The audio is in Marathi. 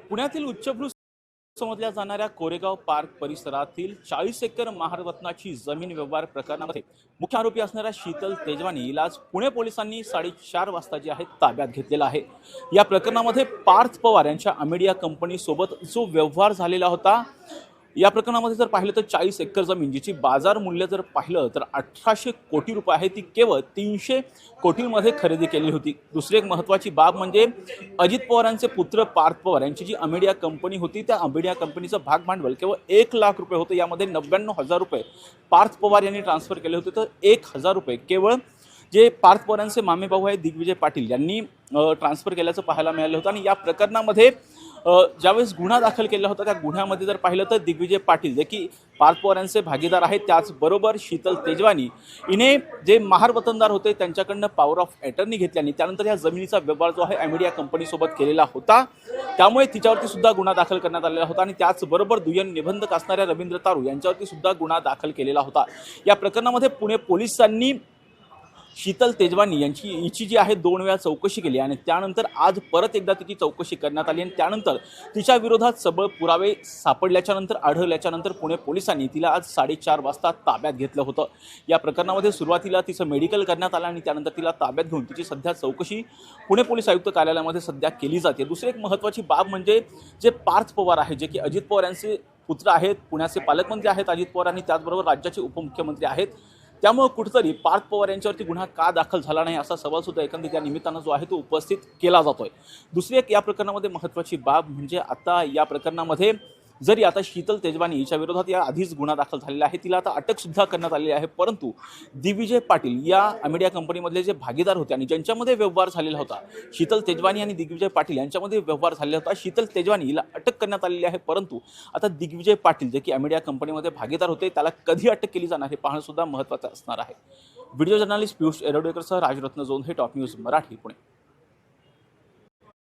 पुण्यातील उच्चभ्रू समजल्या जाणाऱ्या कोरेगाव पार्क परिसरातील 40 एकर महारत्नाची जमीन व्यवहार प्रकरणामध्ये मुख्य आरोपी असणाऱ्या शीतल तेजवानी हिला आज पुणे पोलिसांनी 4:30 वाजता जे आहे ताब्यात घेतलेला आहे। या प्रकरणामध्ये पार्थ पवार यांच्या अमेडिया कंपनी सोबत जो व्यवहार झालेला होता, या प्रकरणामध्ये जर पाहिलं तर 40 एकर जमीन जिची बाजार मूल्य जर पाहिलं तर 1800 कोटी रुपये आहे, ती केवळ 300 कोटींमध्ये खरेदी केली होती। दुसरी एक महत्त्वाची बाब म्हणजे अजित पवारांचे पुत्र पार्थ पवार यांची जी अमेडिया कंपनी होती, त्या अमेडिया कंपनीचं भाग भांडवल केवळ 1 लाख रुपये होतं। यामध्ये 99,000 रुपये पार्थ पवार यांनी ट्रान्सफर केले होते, तर 1,000 रुपये केवळ जे पार्थ पवारांचे मामे भाऊ आहे दिग्विजय पाटील यांनी ट्रान्सफर केल्याचं पाहायला मिळालं होतं। आणि या प्रकरणामध्ये ज्यावेळेस गुन्हा दाखल केला होता, त्या गुन्ह्यामध्ये जर पाहिलं तर दिग्विजय पाटील जे की पार्थ पवारांचे भागीदार आहेत, त्याचबरोबर शीतल तेजवानी हिने जे महार वतनदार होते त्यांच्याकडनं पॉवर ऑफ अटर्नी घेतल्याने त्यानंतर या जमिनीचा व्यवहार जो आहे अमेडिया कंपनीसोबत केलेला होता, त्यामुळे तिच्यावरती सुद्धा गुन्हा दाखल करण्यात आलेला होता। आणि त्याचबरोबर दुय्यम निबंधक असणाऱ्या रवींद्र तारू यांच्यावरती सुद्धा गुन्हा दाखल केलेला होता। या प्रकरणामध्ये पुणे पोलिसांनी शीतल तेजवानी हिची जी आहे 2 वेळा चौकशी केली आणि त्यानंतर आज परत एकदा तिची चौकशी करण्यात आली आणि त्यानंतर तिच्या विरोधात सबळ पुरावे सापडल्याच्यानंतर आढळल्याच्यानंतर पुणे पोलिसांनी तिला आज 4:30 वाजता ताब्यात घेतलं होतं। या प्रकरणामध्ये सुरुवातीला तिचं मेडिकल करण्यात आलं आणि त्यानंतर तिला ताब्यात घेऊन तिची सध्या चौकशी पुणे पोलीस आयुक्त कार्यालयामध्ये सध्या केली जाते। दुसरी एक महत्त्वाची बाब म्हणजे जे पार्थ पवार आहे, जे की अजित पवार यांचे पुत्र आहेत, पुण्याचे पालकमंत्री आहेत अजित पवार आणि त्याचबरोबर राज्याचे उपमुख्यमंत्री आहेत, त्यामुळे कुठेतरी पार्थ पवार यांच्यावरती गुन्हा का दाखल झाला नाही असा सवाल सुद्धा एकंदरीत या निमित्तानं जो आहे तो उपस्थित केला जातोय। दुसरी एक या प्रकरणामध्ये महत्त्वाची बाब म्हणजे आता या प्रकरणामध्ये जरी आता शीतल तेजवानी हिच्या विरोधात या आधीच गुन्हा दाखल झालेला आहे, तिला आता अटक सुद्धा करण्यात आलेली आहे, परंतु दिग्विजय पाटील या अमेडिया कंपनीमधले जे भागीदार होते आणि ज्यांच्यामध्ये व्यवहार झालेला होता, शीतल तेजवानी आणि दिग्विजय पाटील यांच्यामध्ये व्यवहार झालेला होता। शीतल तेजवानी हिला अटक करण्यात आलेली आहे, परंतु आता दिग्विजय पाटील जे की अमेडिया कंपनीमध्ये भागीदार होते त्याला कधी अटक केली जाणार हे पाहणं सुद्धा महत्त्वाचं असणार आहे। व्हिडिओ जर्नलिस्ट पियुष एरोडेकरसह राजरत्न जोंधे, टॉप न्यूज मराठी, पुणे।